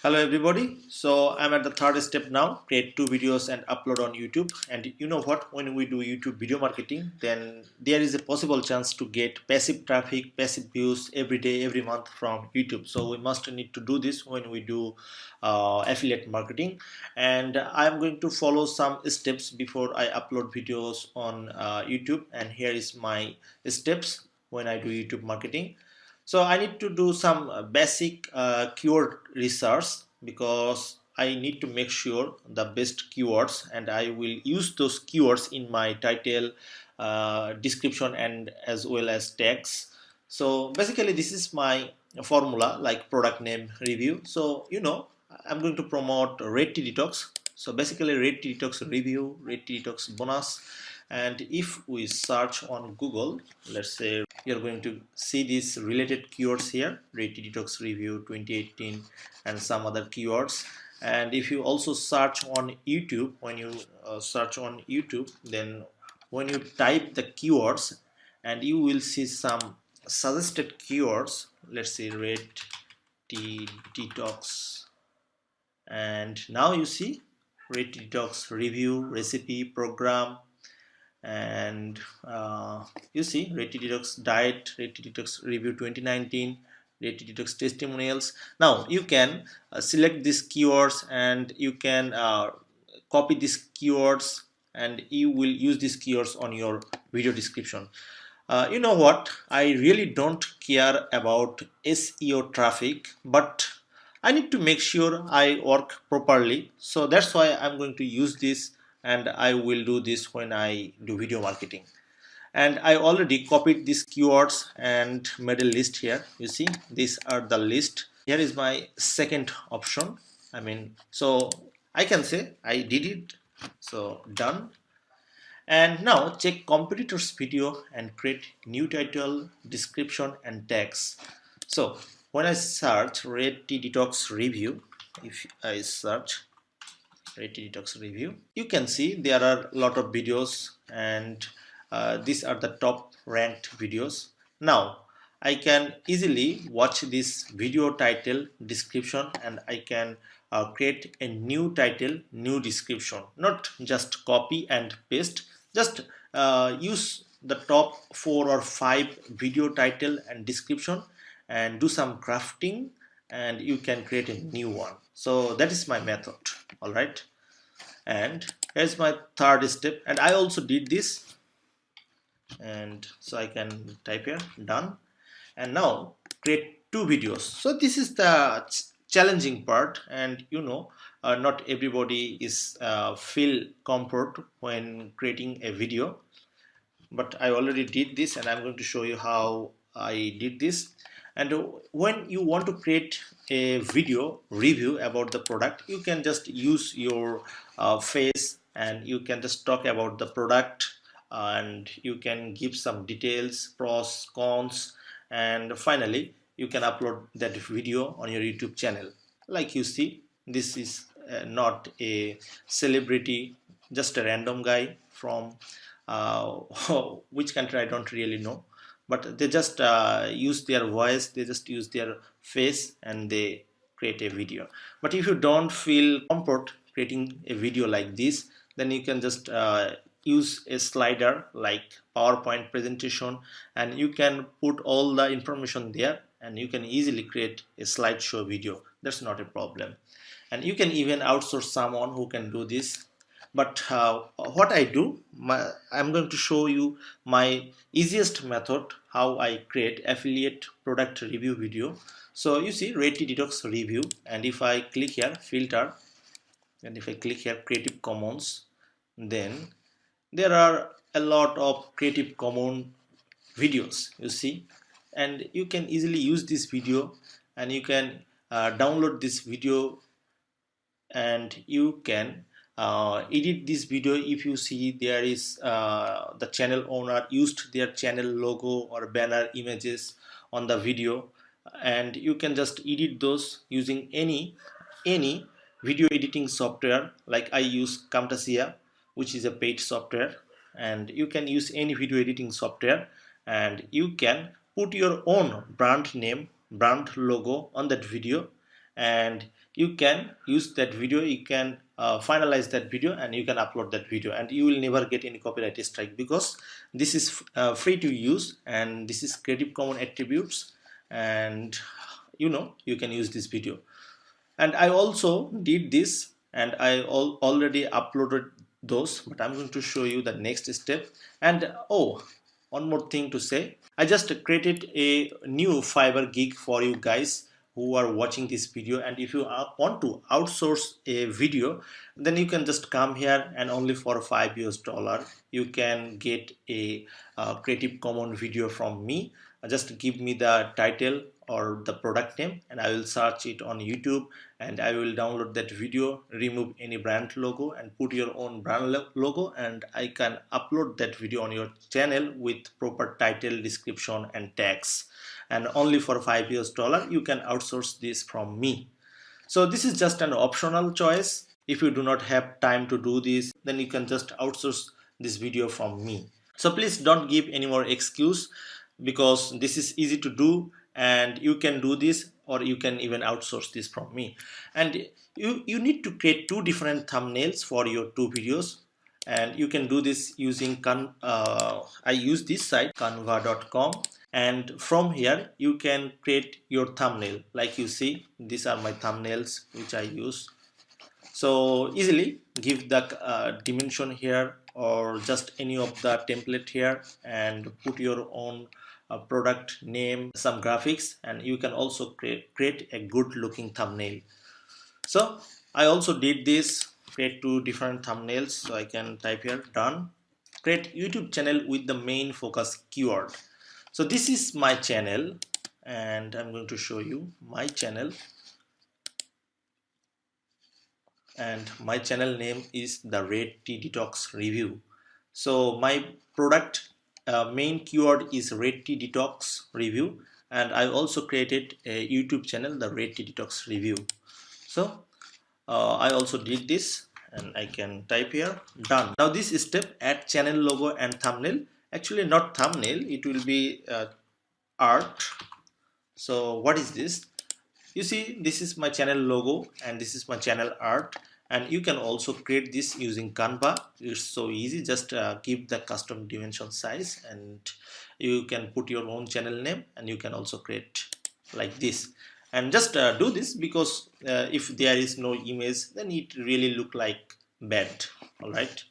Hello everybody. So I'm at the third step now, create two videos and upload on YouTube. And you know what, when we do YouTube video marketing, then there is a possible chance to get passive traffic, passive views every day, every month from YouTube. So we must need to do this when we do affiliate marketing. And I'm going to follow some steps before I upload videos on YouTube. And here is my steps when I do YouTube marketing. So I need to do some basic keyword research because I need to make sure the best keywords, and I will use those keywords in my title, description, and as well as tags. So basically this is my formula, like product name, review. So I'm going to promote red tea detox. So basically red tea detox review, red tea detox bonus. And if we search on Google, let's say, you're going to see these related keywords here, red tea detox review 2018 and some other keywords. And if you also search on YouTube, when you search on YouTube, then when you type the keywords, and you will see some suggested keywords. Let's say red tea detox, and now you see red tea detox review, recipe, program, and you see red tea detox diet, red tea detox review 2019, red tea detox testimonials. Now you can select these keywords, and you can copy these keywords, and you will use these keywords on your video description. You know what, I really don't care about SEO traffic, but I need to make sure I work properly. So that's why I'm going to use this, and I will do this when I do video marketing. And I already copied these keywords and made a list here. You see, these are the list. Here is my second option. So I can say I did it. So done. And now check competitors video and create new title, description, and tags. So when I search red tea detox review, if I search red tea detox review, you can see there are a lot of videos, and these are the top ranked videos. Now I can easily watch this video title, description, and I can create a new title, new description, not just copy and paste. Just use the top 4 or 5 video title and description, and do some crafting, and you can create a new one. So that is my method. All right, and here's my third step, and I also did this. And so I can type here done, and now create 2 videos. So this is the challenging part, and not everybody is feel comfort when creating a video, but I already did this, and I'm going to show you how I did this. And when you want to create a video review about the product, you can just use your face, and you can just talk about the product, and you can give some details, pros, cons, and finally you can upload that video on your YouTube channel. Like you see, this is not a celebrity, just a random guy from uh, which country I don't really know, but they just use their voice, they just use their face, and they create a video. But if you don't feel comfort creating a video like this, then you can just use a slider like PowerPoint presentation, and you can put all the information there, and you can easily create a slideshow video. That's not a problem, and you can even outsource someone who can do this. But what I do, I'm going to show you my easiest method, how I create affiliate product review video. So you see red tea detox review, and if I click here filter, and if I click here Creative Commons, then there are a lot of Creative Commons videos, you see, and you can easily use this video, and you can download this video, and you can edit this video. If you see there is the channel owner used their channel logo or banner images on the video, and you can just edit those using any video editing software. Like I use Camtasia, which is a paid software, and you can use any video editing software, and you can put your own brand name, brand logo on that video, and you can use that video, you can finalize that video, and you can upload that video, and you will never get any copyright strike because this is free to use, and this is Creative Commons attributes, and you can use this video. And I also did this, and I already uploaded those, but I'm going to show you the next step. And oh, one more thing to say, I just created a new Fiverr gig for you guys who are watching this video, and if you want to outsource a video, then you can just come here, and only for $5 you can get a Creative Commons video from me. Just give me the title or the product name, and I will search it on YouTube, and I will download that video, remove any brand logo, and put your own brand logo, and I can upload that video on your channel with proper title, description, and tags. And only for $5 you can outsource this from me. So this is just an optional choice. If you do not have time to do this, then you can just outsource this video from me. So please don't give any more excuse, because this is easy to do, and you can do this, or you can even outsource this from me. And you need to create two different thumbnails for your two videos, and you can do this using I use this site canva.com, and from here you can create your thumbnail. Like you see, these are my thumbnails which I use. So easily give the dimension here, or just any of the template here, and put your own product name, some graphics, and you can also create a good looking thumbnail. So I also did this, create two different thumbnails. So I can type here, done. Create YouTube channel with the main focus keyword. So this is my channel, and I'm going to show you my channel, and my channel name is the Red Tea Detox Review. So my product main keyword is Red Tea Detox Review, and I also created a YouTube channel, the Red Tea Detox Review. So I also did this, and I can type here, done. Now this step, add channel logo and thumbnail. Actually not thumbnail, it will be art. So what is this? You see, this is my channel logo, and this is my channel art, and you can also create this using Canva. It's so easy. Just give the custom dimension size, and you can put your own channel name, and you can also create like this. And just do this, because if there is no image, then it really look like bad. All right,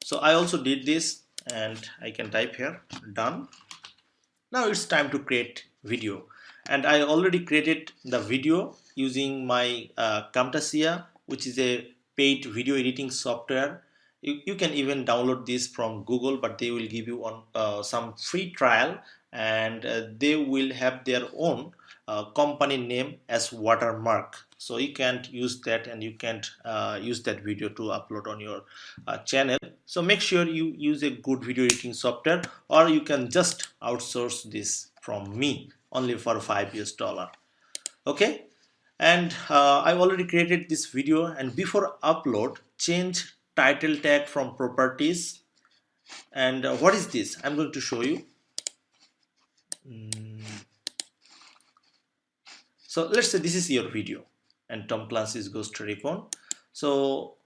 so I also did this, and I can type here, done. Now it's time to create video, and I already created the video using my Camtasia, which is a paid video editing software. You can even download this from Google, but they will give you on some free trial, and they will have their own company name as watermark. So you can't use that, and you can't use that video to upload on your channel. So make sure you use a good video editing software, or you can just outsource this from me only for $5. Okay, and I've already created this video, and before upload, change title tag from properties. And what is this? I'm going to show you. So let's say this is your video, and Tom Clancy's Ghost Recon. So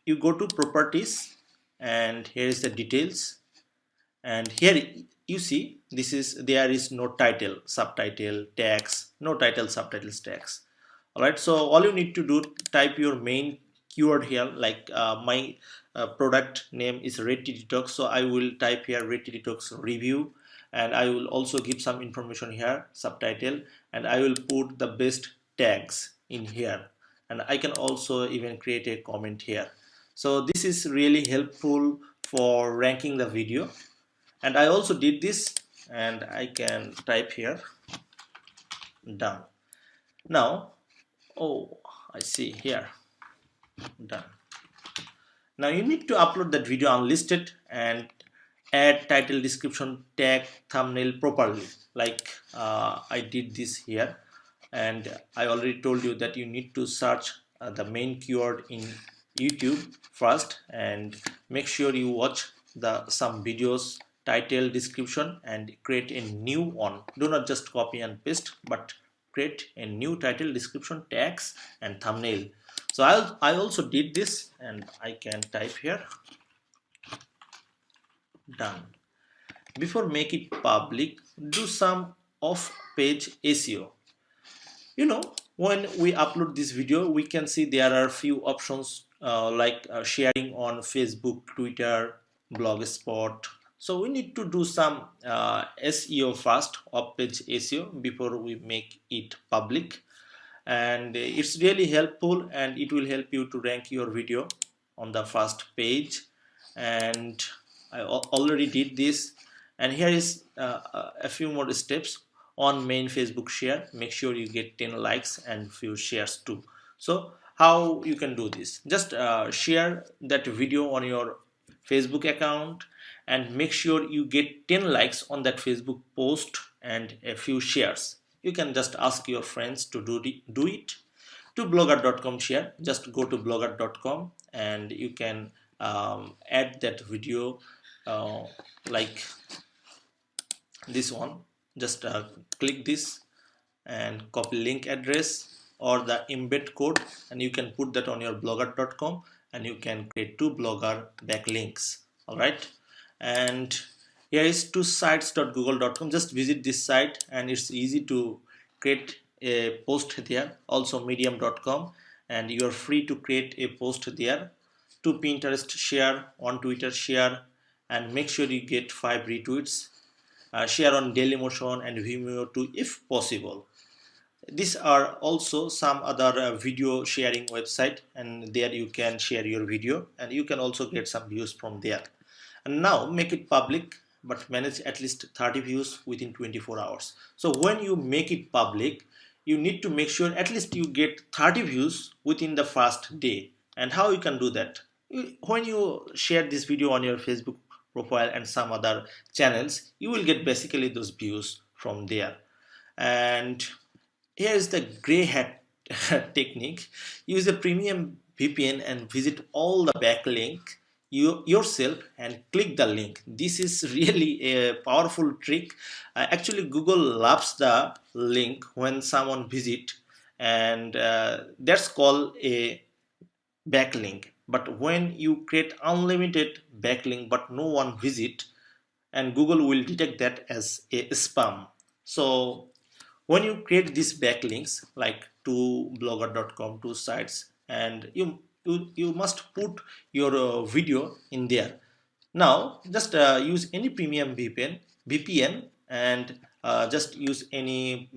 you go to properties, and here is the details, and here you see there is no title, subtitle, tags, no title, subtitles, tags. All right, so all you need to do, type your main keyword here. Like my product name is Red Tea Detox, so I will type here Red Tea Detox Review, and I will also give some information here, subtitle, and I will put the best tags in here, and I can also even create a comment here. So this is really helpful for ranking the video. And I also did this, and I can type here, done. Now, oh, I see here, done. Now you need to upload that video unlisted and add title, description, tag, thumbnail properly, like I did this here. And I already told you that you need to search the main keyword in YouTube first, and make sure you watch some videos, title, description, and create a new one. Do not just copy and paste, but create a new title, description, tags, and thumbnail. So I also did this, and I can type here, done. Before make it public, do some off page SEO. When we upload this video, we can see there are few options like sharing on Facebook, Twitter, Blogspot. So we need to do some SEO first, off page SEO, before we make it public. And it's really helpful, and it will help you to rank your video on the first page. And I already did this, and here is a few more steps. On main Facebook share, make sure you get 10 likes and few shares too. So how you can do this? Just share that video on your Facebook account and make sure you get 10 likes on that Facebook post and a few shares. You can just ask your friends to do it. To blogger.com share, just go to blogger.com and you can add that video like this one. Just click this and copy link address or the embed code, and you can put that on your blogger.com, and you can create two blogger backlinks. All right, and here is two sites.google.com. Just visit this site, and it's easy to create a post there. Also medium.com, and you are free to create a post there. To Pinterest share, on Twitter share, and make sure you get 5 retweets. Share on Dailymotion and Vimeo too if possible. These are also some other video sharing website, and there you can share your video and you can also get some views from there. And now make it public, but manage at least 30 views within 24 hours. So when you make it public, you need to make sure at least you get 30 views within the first day. And how you can do that? When you share this video on your Facebook profile and some other channels, you will get basically those views from there. And here is the gray hat technique. Use a premium VPN and visit all the backlink yourself and click the link. This is really a powerful trick. Actually, Google loves the link when someone visit, and that's called a backlink. But when you create unlimited backlink but no one visit, and Google will detect that as a spam. So when you create these backlinks like to blogger.com, to sites, and you must put your video in there. Now just use any premium VPN, and just use any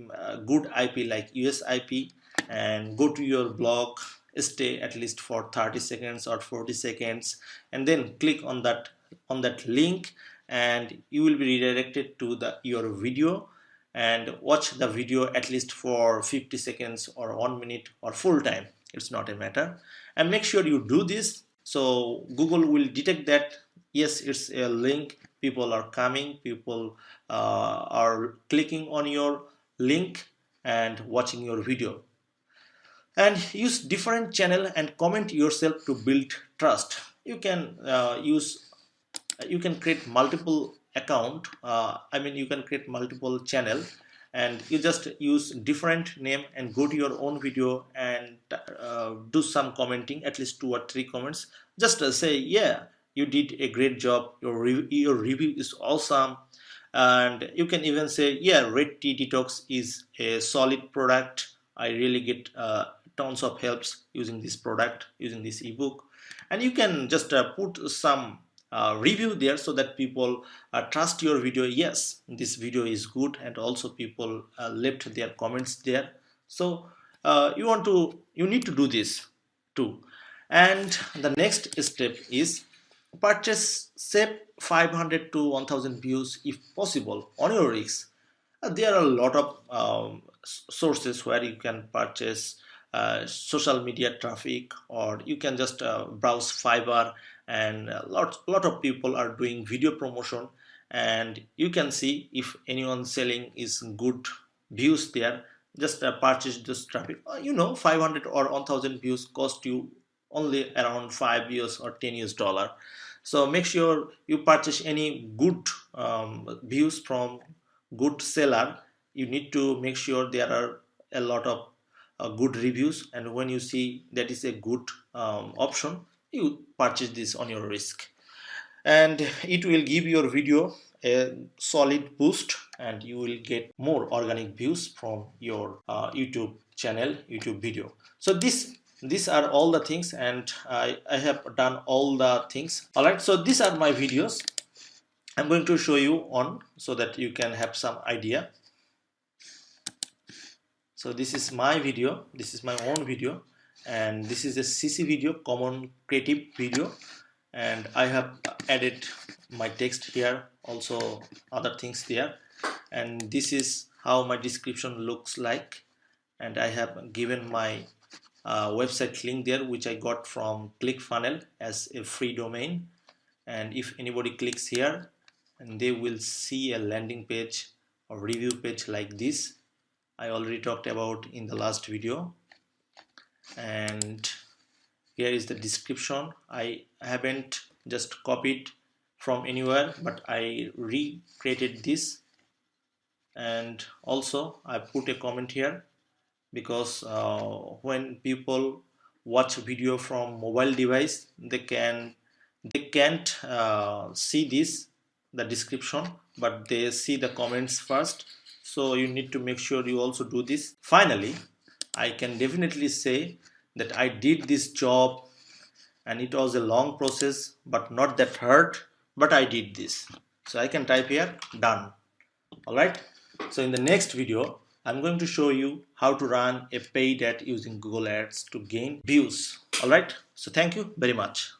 good IP like US IP, and go to your blog, stay at least for 30 seconds or 40 seconds, and then click on that link, and you will be redirected to your video, and watch the video at least for 50 seconds or 1 minute or full time. It's not a matter. And make sure you do this, so Google will detect that yes, it's a link, people are coming, people are clicking on your link and watching your video. And use different channel and comment yourself to build trust. You can you can create multiple account, you can create multiple channel, and you just use different name and go to your own video and do some commenting, at least 2 or 3 comments. Just say, yeah, you did a great job, your review is awesome. And you can even say, yeah, red tea detox is a solid product, I really get tons of helps using this product, using this ebook. And you can just put some review there so that people trust your video. Yes, this video is good, and also people left their comments there. So you need to do this too. And the next step is purchase, save 500 to 1000 views if possible on your rigs. There are a lot of sources where you can purchase social media traffic, or you can just browse Fiverr, and a lot of people are doing video promotion, and you can see if anyone selling is good views there. Just purchase this traffic. 500 or 1000 views cost you only around $5 or $10. So make sure you purchase any good views from good seller. You need to make sure there are a lot of good reviews, and when you see that is a good option, you purchase this on your risk, and it will give your video a solid boost, and you will get more organic views from your YouTube channel, YouTube video. So these are all the things, and I have done all the things. All right, so these are my videos. I'm going to show you on so that you can have some idea. So this is my video, this is my own video, and this is a CC video, common creative video, and I have added my text here, also other things there, and this is how my description looks like, and I have given my website link there, which I got from ClickFunnels as a free domain, and if anybody clicks here, and they will see a landing page or review page like this. I already talked about in the last video, and here is the description. I haven't just copied from anywhere, but I recreated this, and also I put a comment here because when people watch video from mobile device, they can't see this, the description, but they see the comments first. So you need to make sure you also do this. Finally, I can definitely say that I did this job, and it was a long process, but not that hard, but I did this. So I can type here done. All right, so in the next video I'm going to show you how to run a paid ad using Google Ads to gain views. All right, so thank you very much.